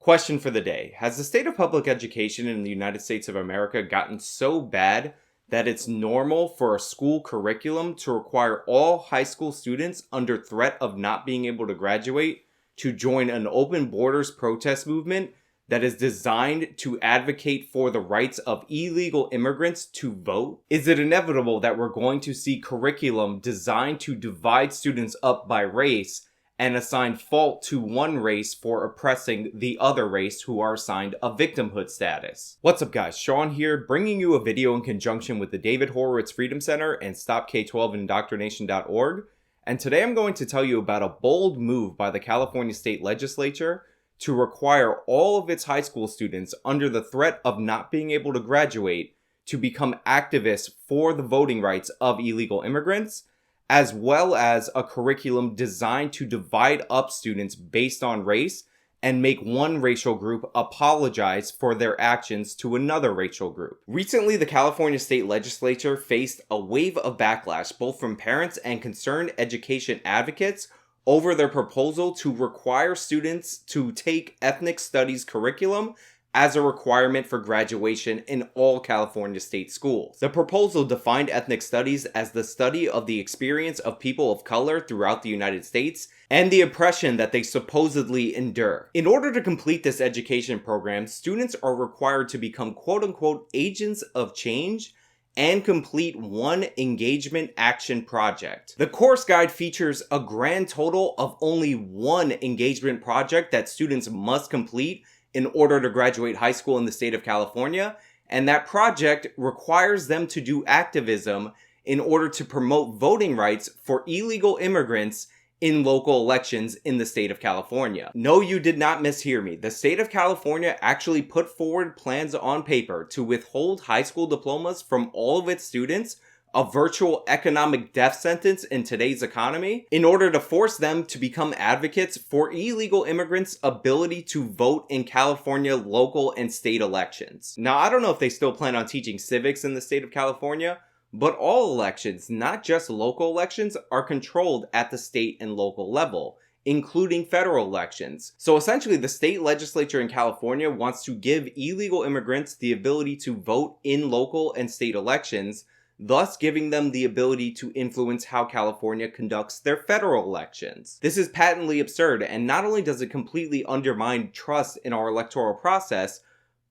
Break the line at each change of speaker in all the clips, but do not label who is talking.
Question for the day. Has the state of public education in the United States of America gotten so bad that it's normal for a school curriculum to require all high school students under threat of not being able to graduate to join an open borders protest movement that is designed to advocate for the rights of illegal immigrants to vote? Is it inevitable that we're going to see curriculum designed to divide students up by race and assign fault to one race for oppressing the other race who are assigned a victimhood status? What's up guys, Sean here, bringing you a video in conjunction with the David Horowitz Freedom Center and StopK12Indoctrination.org. And today I'm going to tell you about a bold move by the California State Legislature to require all of its high school students under the threat of not being able to graduate to become activists for the voting rights of illegal immigrants, as well as a curriculum designed to divide up students based on race and make one racial group apologize for their actions to another racial group. Recently, the California State Legislature faced a wave of backlash both from parents and concerned education advocates over their proposal to require students to take ethnic studies curriculum as a requirement for graduation in all California state schools. The proposal defined ethnic studies as the study of the experience of people of color throughout the United States and the oppression that they supposedly endure. In order to complete this education program, students are required to become quote-unquote agents of change and complete one engagement action project. The course guide features a grand total of only one engagement project that students must complete in order to graduate high school in the state of California, and that project requires them to do activism in order to promote voting rights for illegal immigrants in local elections in the state of California. No, you did not mishear me. The state of California actually put forward plans on paper to withhold high school diplomas from all of its students, a virtual economic death sentence in today's economy, in order to force them to become advocates for illegal immigrants' ability to vote in California local and state elections. Now, I don't know if they still plan on teaching civics in the state of California, but all elections, not just local elections, are controlled at the state and local level, including federal elections. So essentially, the state legislature in California wants to give illegal immigrants the ability to vote in local and state elections, thus giving them the ability to influence how California conducts their federal elections. This is patently absurd, and not only does it completely undermine trust in our electoral process,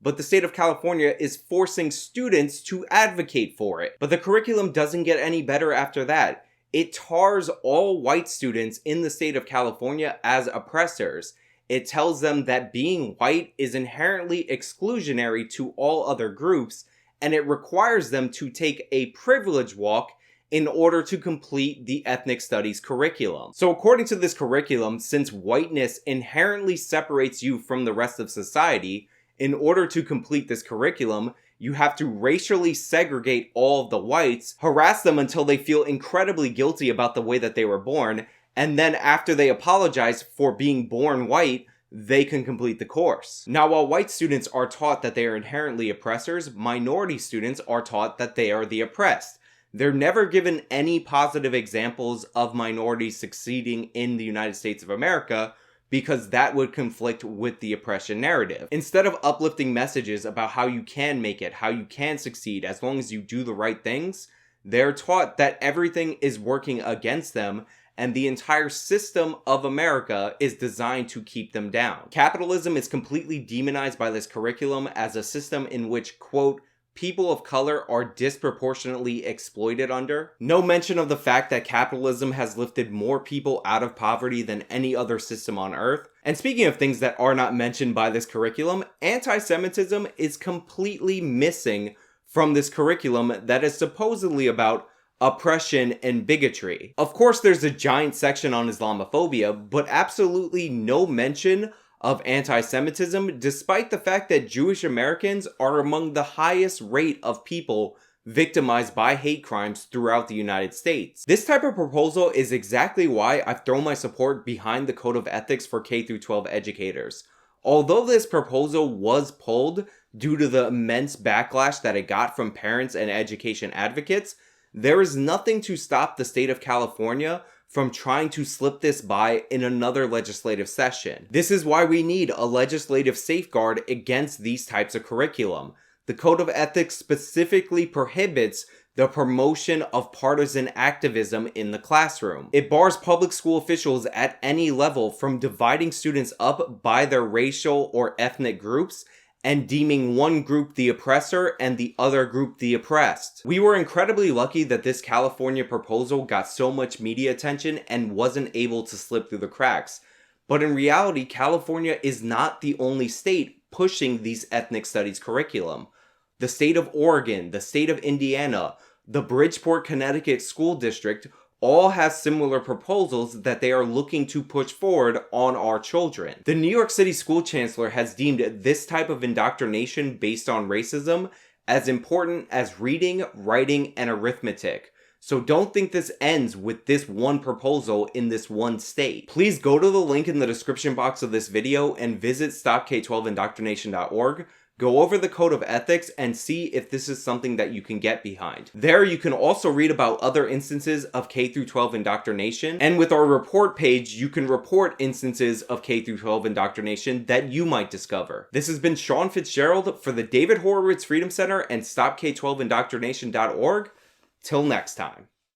but the state of California is forcing students to advocate for it. But the curriculum doesn't get any better after that. It tars all white students in the state of California as oppressors. It tells them that being white is inherently exclusionary to all other groups, and it requires them to take a privilege walk in order to complete the ethnic studies curriculum. So according to this curriculum, since whiteness inherently separates you from the rest of society, in order to complete this curriculum, you have to racially segregate all of the whites, harass them until they feel incredibly guilty about the way that they were born, and then after they apologize for being born white, they can complete the course. Now, while white students are taught that they are inherently oppressors, minority students are taught that they are the oppressed. They're never given any positive examples of minorities succeeding in the United States of America, because that would conflict with the oppression narrative. Instead of uplifting messages about how you can make it, how you can succeed as long as you do the right things, they're taught that everything is working against them and the entire system of America is designed to keep them down. Capitalism is completely demonized by this curriculum as a system in which, quote, people of color are disproportionately exploited under. No mention of the fact that capitalism has lifted more people out of poverty than any other system on earth. And speaking of things that are not mentioned by this curriculum, anti-Semitism is completely missing from this curriculum that is supposedly about oppression and bigotry. Of course, there's a giant section on Islamophobia, but absolutely no mention of anti-Semitism, despite the fact that Jewish Americans are among the highest rate of people victimized by hate crimes throughout the United States. This type of proposal is exactly why I've thrown my support behind the Code of Ethics for K-12 educators. Although this proposal was pulled due to the immense backlash that it got from parents and education advocates, there is nothing to stop the state of California from trying to slip this by in another legislative session. This is why we need a legislative safeguard against these types of curriculum. The Code of Ethics specifically prohibits the promotion of partisan activism in the classroom. It bars public school officials at any level from dividing students up by their racial or ethnic groups and deeming one group the oppressor and the other group the oppressed. We were incredibly lucky that this California proposal got so much media attention and wasn't able to slip through the cracks. But in reality, California is not the only state pushing these ethnic studies curriculum. The state of Oregon, the state of Indiana, the Bridgeport, Connecticut school district all have similar proposals that they are looking to push forward on our children. The New York City school chancellor has deemed this type of indoctrination based on racism as important as reading, writing, and arithmetic. So don't think this ends with this one proposal in this one state. Please go to the link in the description box of this video and visit stopk12indoctrination.org. Go over the Code of Ethics and see if this is something that you can get behind. There you can also read about other instances of K-12 indoctrination, and with our report page, you can report instances of K-12 indoctrination that you might discover. This has been Sean Fitzgerald for the David Horowitz Freedom Center and StopK12indoctrination.org. Till next time.